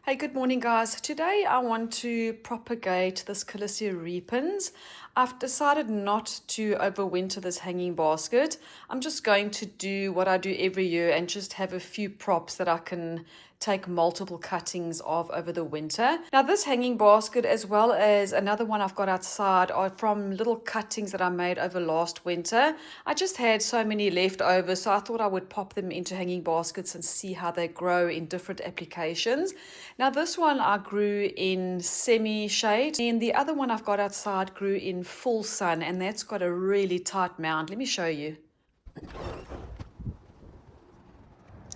Hey, good morning, guys. Today I want to propagate this Callisia Repens. I've decided not to overwinter this hanging basket. I'm just going to do what I do every year and just have a few props that I can take multiple cuttings of over the winter. Now, this hanging basket, as well as another one I've got outside, are from little cuttings that I made over last winter. I just had so many left over, so I thought I would pop them into hanging baskets and see how they grow in different applications. Now, this one I grew in semi-shade, and the other one I've got outside grew in full sun, and that's got a really tight mound. Let me show you.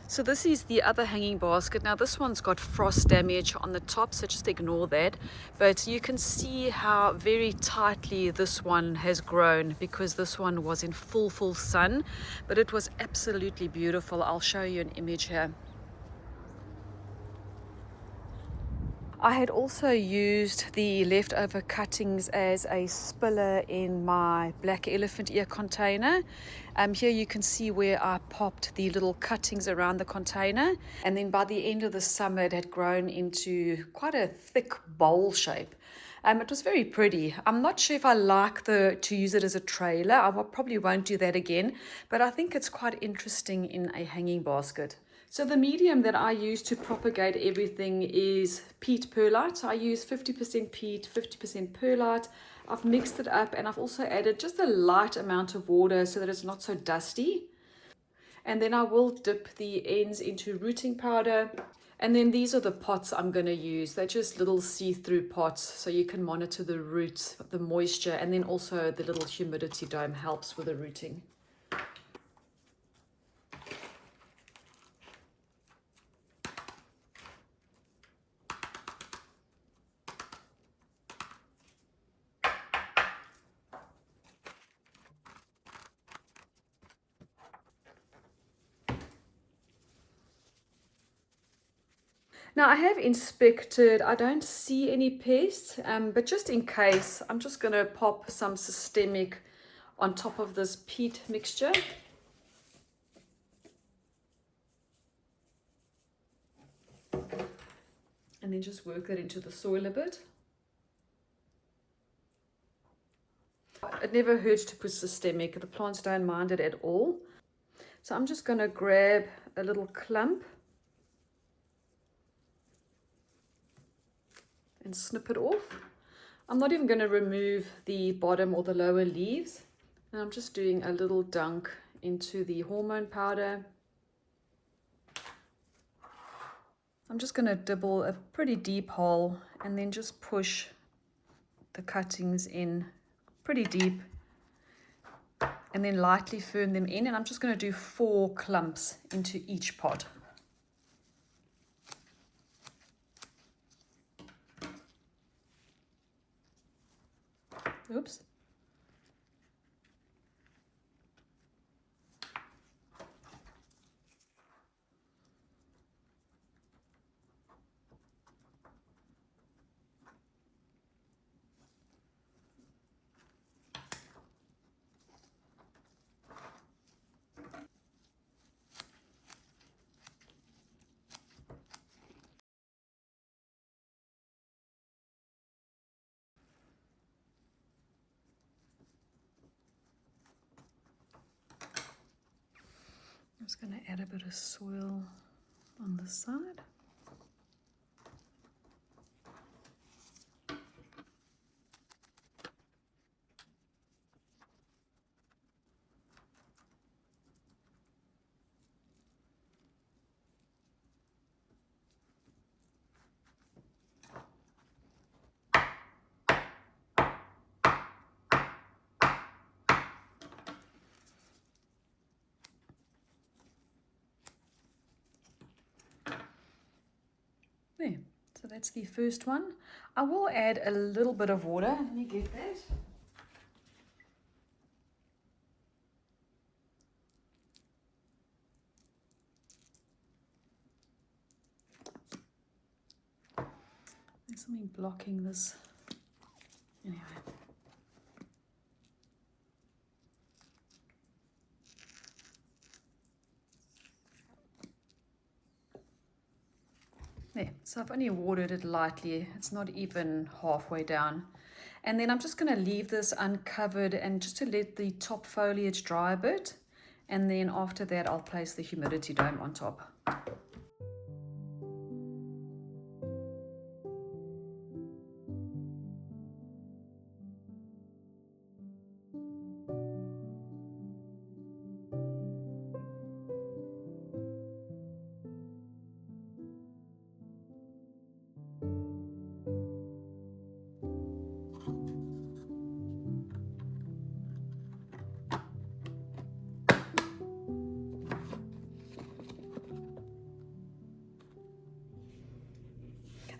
So this is the other hanging basket. Now this one's got frost damage on the top, so just ignore that. But you can see how very tightly this one has grown because this one was in full sun, but it was absolutely beautiful. I'll show you an image here. I had also used the leftover cuttings as a spiller in my black elephant ear container. Here you can see where I popped the little cuttings around the container, and then by the end of the summer it had grown into quite a thick bowl shape. It was very pretty. I'm not sure if I like to use it as a trailer. I probably won't do that again, but I think it's quite interesting in a hanging basket. So the medium that I use to propagate everything is peat perlite. So I use 50% peat, 50% perlite. I've mixed it up and I've also added just a light amount of water so that it's not so dusty. And then I will dip the ends into rooting powder. And then these are the pots I'm going to use. They're just little see-through pots so you can monitor the roots, the moisture, and then also the little humidity dome helps with the rooting. Now I have inspected, I don't see any pests, but just in case, I'm just going to pop some systemic on top of this peat mixture. And then just work that into the soil a bit. It never hurts to put systemic, the plants don't mind it at all. So I'm just going to grab a little clump and snip it off. I'm not even going to remove the bottom or the lower leaves. And I'm just doing a little dunk into the hormone powder. I'm just going to dibble a pretty deep hole and then just push the cuttings in pretty deep and then lightly firm them in. And I'm just going to do 4 clumps into each pot. Oops. I'm just going to add a bit of soil on the side. There, so that's the first one. I will add a little bit of water. Let me get that. There's something blocking this. Anyway. There, So I've only watered it lightly. It's not even halfway down. And then I'm just going to leave this uncovered and just to let the top foliage dry a bit. And then after that, I'll place the humidity dome on top.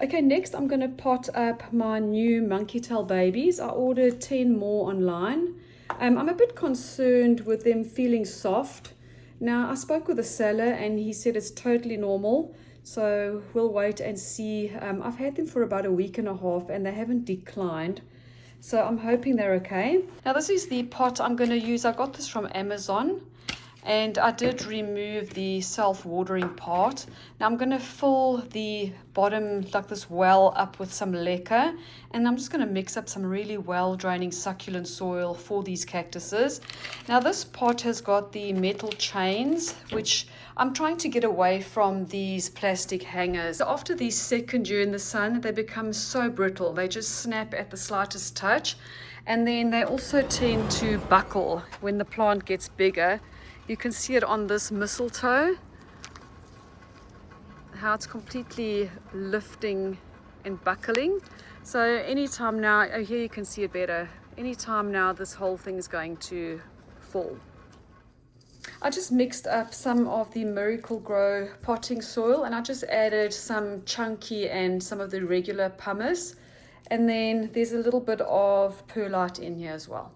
Okay, next I'm going to pot up my new monkey tail babies. I ordered 10 more online. I'm a bit concerned with them feeling soft. Now, I spoke with the seller and he said it's totally normal. So we'll wait and see. I've had them for about a week and a half and they haven't declined. So I'm hoping they're okay. Now this is the pot I'm going to use. I got this from Amazon. And I did remove the self-watering part. Now I'm going to fill the bottom, like this well, up with some leca. And I'm just going to mix up some really well-draining succulent soil for these cactuses. Now this pot has got the metal chains, which I'm trying to get away from these plastic hangers. So after the second year in the sun, they become so brittle. They just snap at the slightest touch. And then they also tend to buckle when the plant gets bigger. You can see it on this mistletoe, how it's completely lifting and buckling. So anytime now, oh, here you can see it better. Anytime now, this whole thing is going to fall. I just mixed up some of the Miracle Grow potting soil and I just added some chunky and some of the regular pumice. And then there's a little bit of perlite in here as well.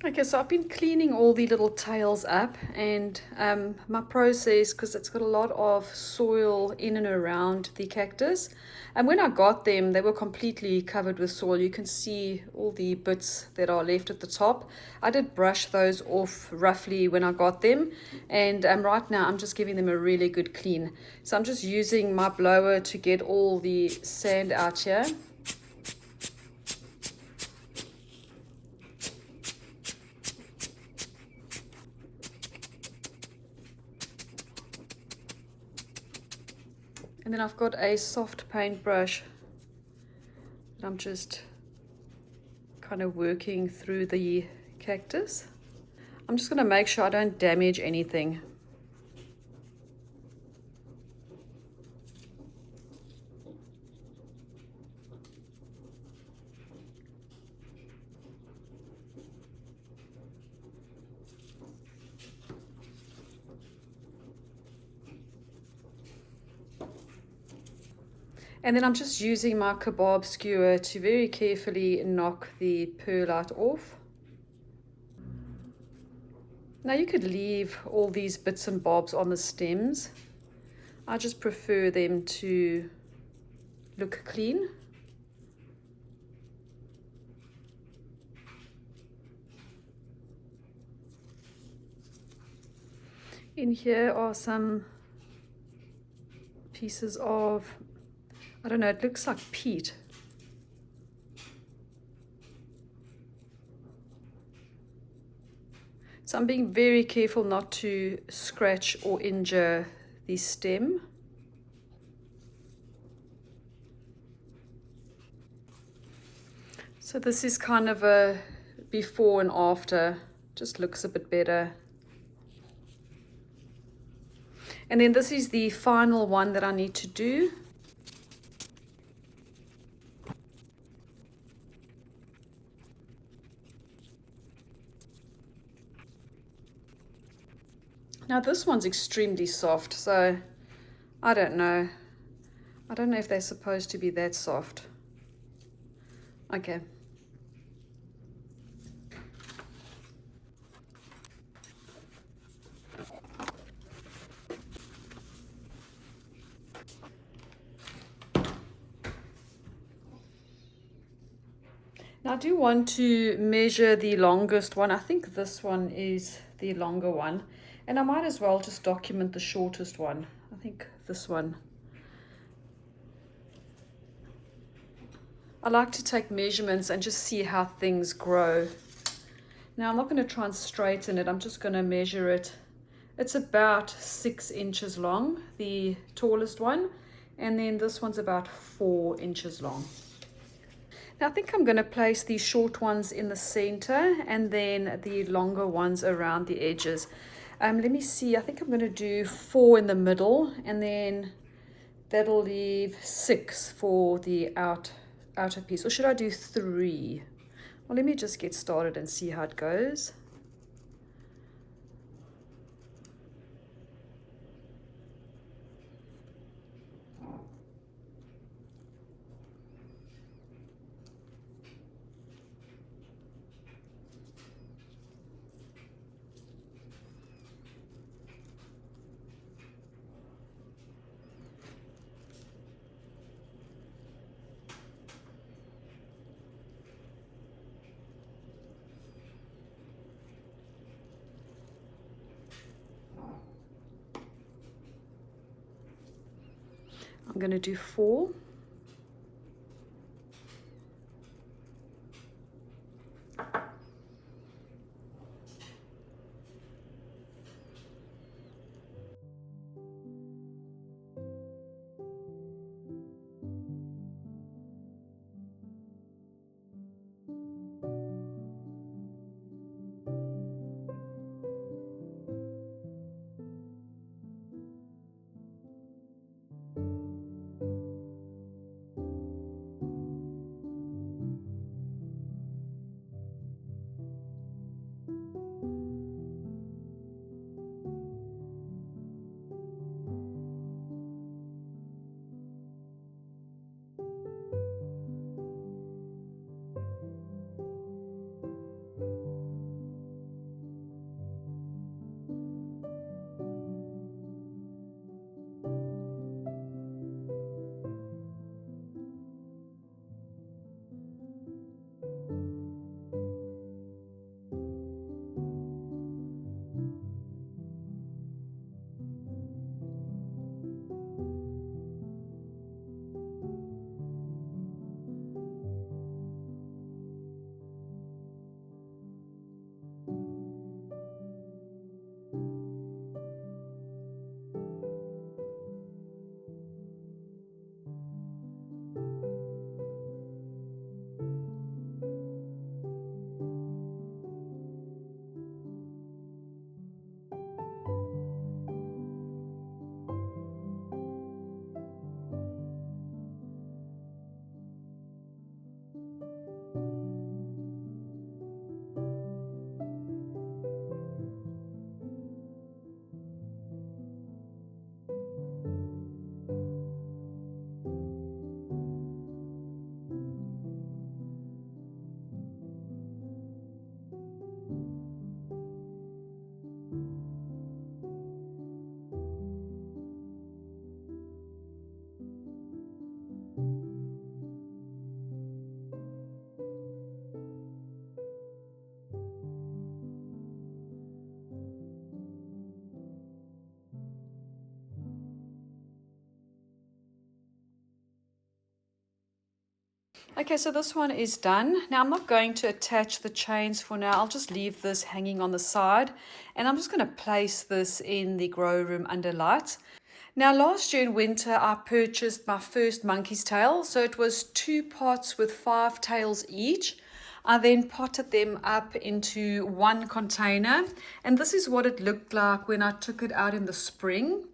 Okay, so I've been cleaning all the little tails up and my process, because it's got a lot of soil in and around the cactus. And when I got them, they were completely covered with soil. You can see all the bits that are left at the top. I did brush those off roughly when I got them. And right now I'm just giving them a really good clean. So I'm just using my blower to get all the sand out here. And then I've got a soft paintbrush that I'm just kind of working through the cactus. I'm just going to make sure I don't damage anything. And then I'm just using my kebab skewer to very carefully knock the perlite off. Now you could leave all these bits and bobs on the stems. I just prefer them to look clean. In here are some pieces of, I don't know, it looks like peat. So I'm being very careful not to scratch or injure the stem. So this is kind of a before and after, just looks a bit better. And then this is the final one that I need to do. Now this one's extremely soft, so I don't know. I don't know if they're supposed to be that soft. Okay, Now I do want to measure the longest one. I think this one is the longer one. And I might as well just document the shortest one. I think this one. I like to take measurements and just see how things grow. Now I'm not going to try and straighten it. I'm just going to measure it. It's about 6 inches long, the tallest one. And then this one's about 4 inches long. Now I think I'm going to place the short ones in the center and then the longer ones around the edges. Let me see, I think I'm going to do 4 in the middle, and then that'll leave 6 for the outer piece. Or should I do 3? Well, let me just get started and see how it goes. I'm going to do 4. Okay, so this one is done. Now I'm not going to attach the chains for now. I'll just leave this hanging on the side, and I'm just going to place this in the grow room under light. Now last year in winter I purchased my first monkey's tail. So it was 2 pots with 5 tails each. I then potted them up into 1 container, and this is what it looked like when I took it out in the spring.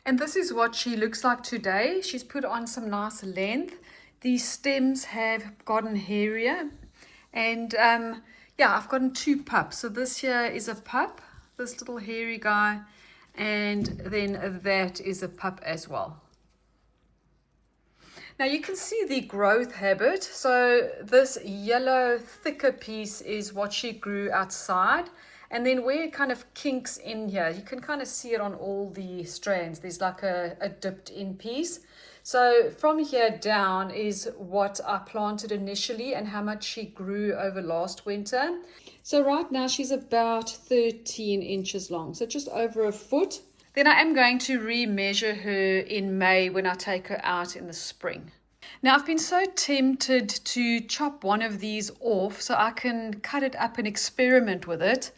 And this is what she looks like today. She's put on some nice length. These stems have gotten hairier, and yeah, I've gotten 2 pups. So this here is a pup, this little hairy guy, and then that is a pup as well. Now you can see the growth habit. So this yellow thicker piece is what she grew outside. And then where it kind of kinks in here, you can kind of see it on all the strands. There's like a dipped in piece. So from here down is what I planted initially and how much she grew over last winter. So right now she's about 13 inches long, so just over a foot. Then I am going to re-measure her in May when I take her out in the spring. Now I've been so tempted to chop one of these off so I can cut it up and experiment with it.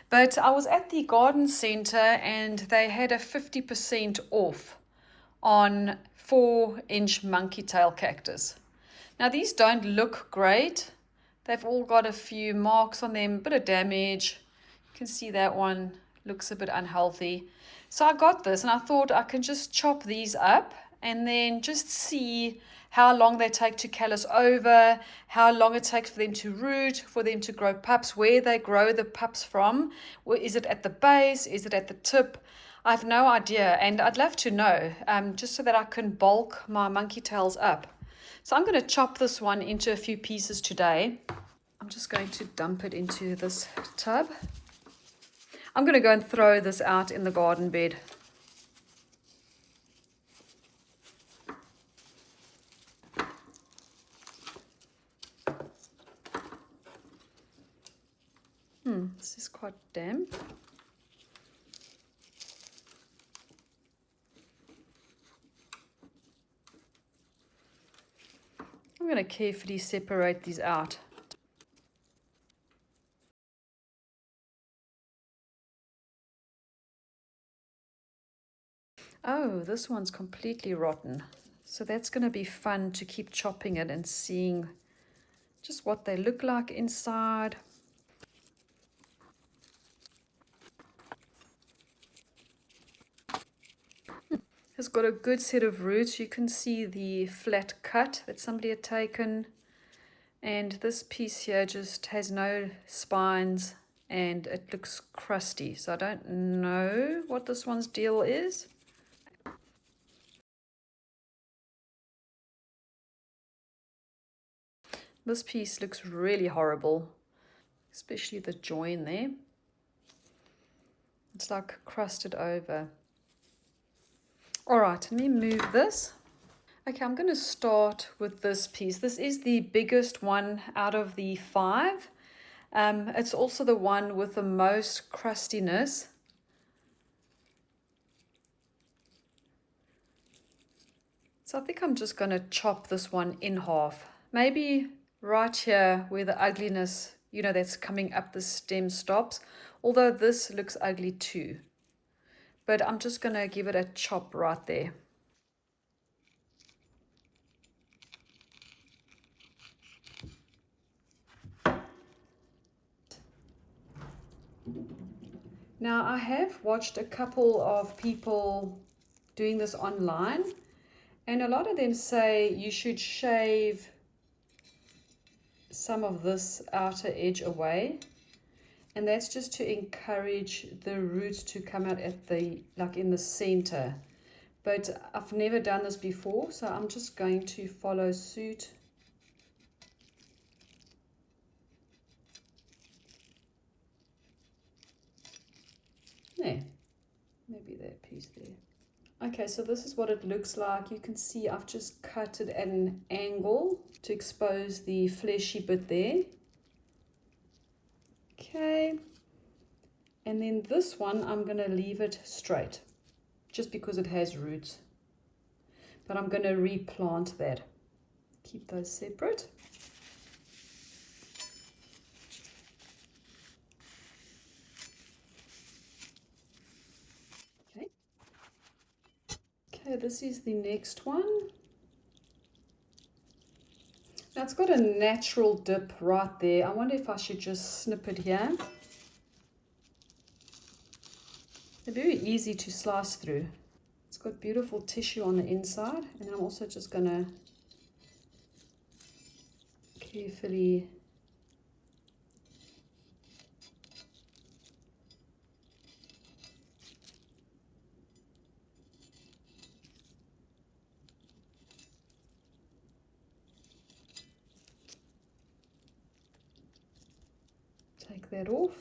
But I was at the garden center and they had a 50% off on 4-inch Monkey Tail Cactus. Now these don't look great. They've all got a few marks on them, a bit of damage. You can see that one looks a bit unhealthy. So I got this and I thought I can just chop these up and then just see how long they take to callus over, how long it takes for them to root, for them to grow pups, where they grow the pups from. Is it at the base? Is it at the tip? I have no idea, and I'd love to know, just so that I can bulk my monkey tails up. So I'm going to chop this one into a few pieces today. I'm just going to dump it into this tub. I'm going to go and throw this out in the garden bed. This is quite damp. I'm going to carefully separate these out. Oh, this one's completely rotten. So that's going to be fun to keep chopping it and seeing just what they look like inside. It's got a good set of roots. You can see the flat cut that somebody had taken. And this piece here just has no spines and it looks crusty. So I don't know what this one's deal is. This piece looks really horrible, especially the join there. It's like crusted over. All right, let me move this. Okay, I'm going to start with this piece. This is the biggest one out of the 5. It's also the one with the most crustiness. So I think I'm just going to chop this one in half. Maybe right here where the ugliness, that's coming up the stem stops. Although this looks ugly too. But I'm just going to give it a chop right there. Now I have watched a couple of people doing this online, and a lot of them say you should shave some of this outer edge away, and that's just to encourage the roots to come out at in the center. But I've never done this before, so I'm just going to follow suit. There, maybe that piece there. Okay, so this is what it looks like. You can see I've just cut it at an angle to expose the fleshy bit there. Okay, and then this one I'm going to leave it straight just because it has roots, but I'm going to replant that. Keep those separate. Okay, this is the next one. Now it's got a natural dip right there. I wonder if I should just snip it here. They're very easy to slice through. It's got beautiful tissue on the inside, and I'm also just going to carefully take that off.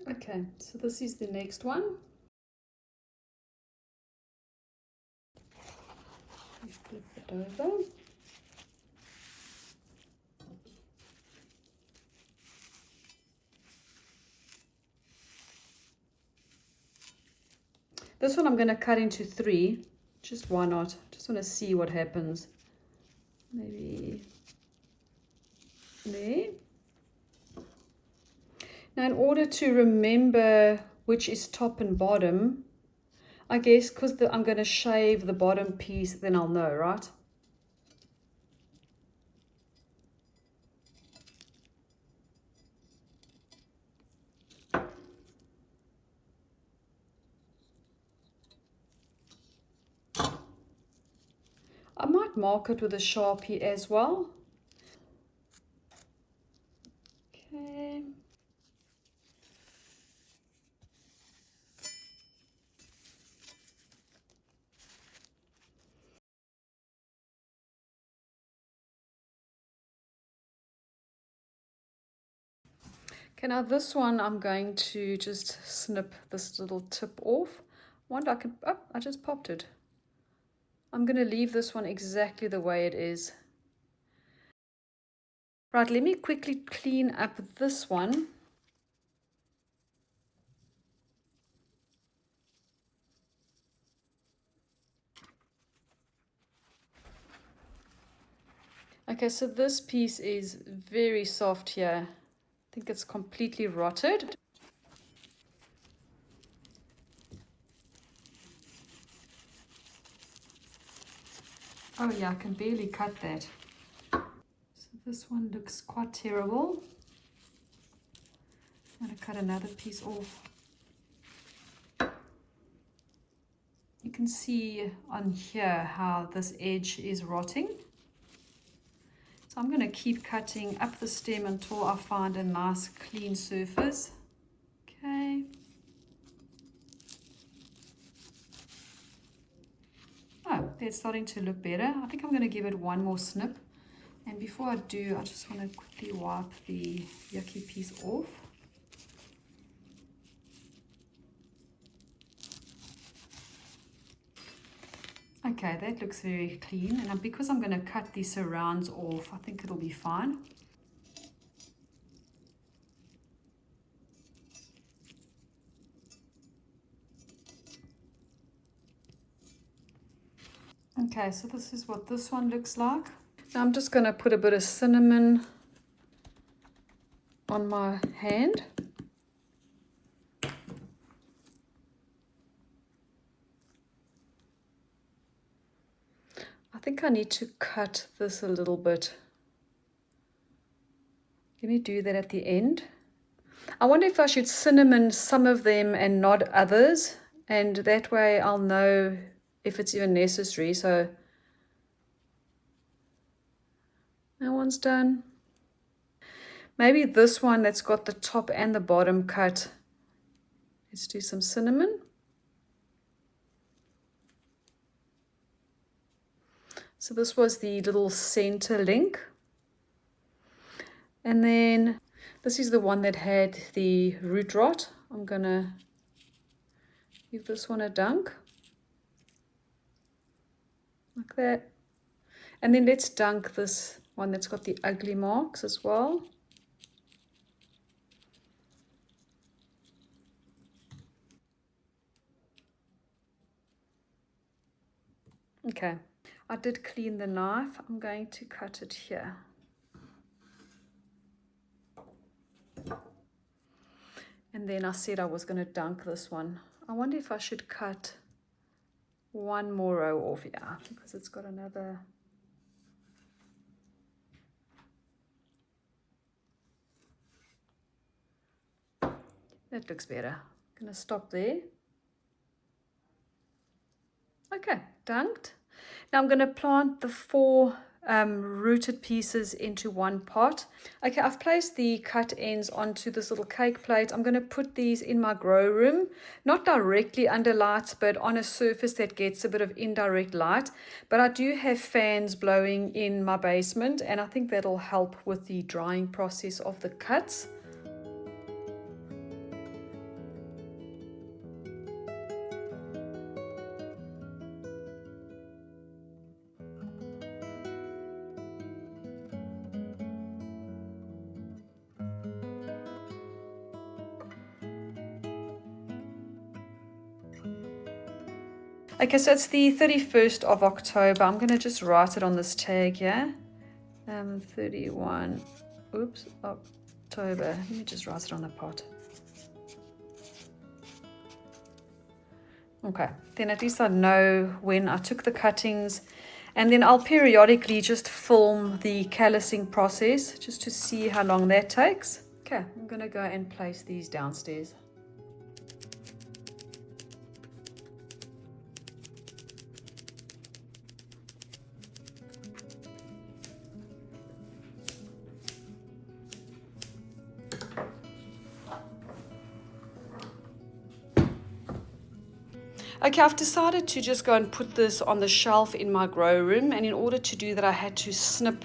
Okay, Okay, so this is the next one. Flip it over. This one I'm going to cut into 3. Just why not? Just want to see what happens. Maybe there. Now, in order to remember which is top and bottom, I guess because I'm going to shave the bottom piece, then I'll know, right? I might mark it with a Sharpie as well. Okay. Okay, now this one I'm going to just snip this little tip off. Wonder I could, oh, I just popped it. I'm going to leave this one exactly the way it is. Right, let me quickly clean up this one. Okay, so this piece is very soft here. I think it's completely rotted. Oh yeah, I can barely cut that. So this one looks quite terrible. I'm going to cut another piece off. You can see on here how this edge is rotting. So I'm going to keep cutting up the stem until I find a nice clean surface. Okay. Oh, it's starting to look better. I think I'm going to give it one more snip. And before I do, I just want to quickly wipe the yucky piece off. Okay, that looks very clean. And because I'm going to cut the surrounds off, I think it'll be fine. Okay, so this is what this one looks like. Now I'm just going to put a bit of cinnamon on my hand. I think I need to cut this a little bit. Let me do that at the end. I wonder if I should cinnamon some of them and not others, and that way I'll know if it's even necessary. So that one's done. Maybe this one that's got the top and the bottom cut. Let's do some cinnamon. So this was the little center link. And then this is the one that had the root rot. I'm gonna give this one a dunk. Like that. And then let's dunk this one that's got the ugly marks as well. Okay, I did clean the knife. I'm going to cut it here. And then I said I was going to dunk this one. I wonder if I should cut one more row off here because it's got another. That looks better. I'm going to stop there. Okay, dunked. Now I'm going to plant the 4 rooted pieces into one pot. Okay, I've placed the cut ends onto this little cake plate. I'm going to put these in my grow room, not directly under lights, but on a surface that gets a bit of indirect light. But I do have fans blowing in my basement, and I think that'll help with the drying process of the cuts. Okay, so it's the 31st of October. I'm going to just write it on this tag here. 31, oops, October. Let me just write it on the pot. Okay, then at least I know when I took the cuttings, and then I'll periodically just film the callousing process just to see how long that takes. Okay, I'm going to go and place these downstairs. Okay, I've decided to just go and put this on the shelf in my grow room, and in order to do that I had to snip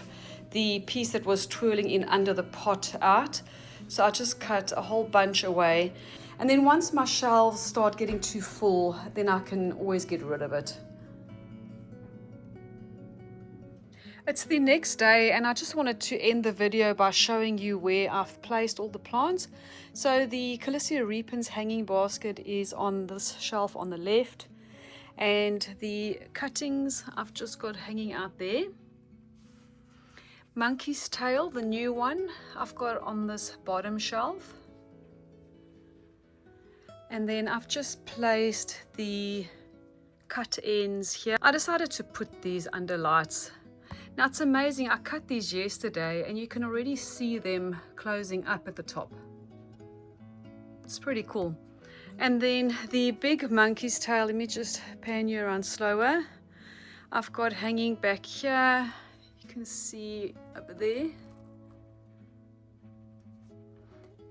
the piece that was twirling in under the pot out. So I just cut a whole bunch away, and then once my shelves start getting too full, then I can always get rid of it. It's the next day, and I just wanted to end the video by showing you where I've placed all the plants. So the Callisia Repens hanging basket is on this shelf on the left, and the cuttings I've just got hanging out there. Monkey's Tail, the new one, I've got on this bottom shelf. And then I've just placed the cut ends here. I decided to put these under lights. Now it's amazing, I cut these yesterday and you can already see them closing up at the top. It's pretty cool. And then the big monkey's tail, let me just pan you around slower. I've got hanging back here, you can see over there.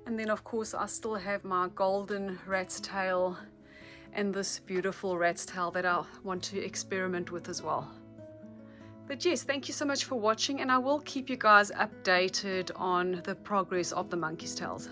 And then of course I still have my golden rat's tail and this beautiful rat's tail that I want to experiment with as well. But yes, thank you so much for watching, and I will keep you guys updated on the progress of the monkey's tails.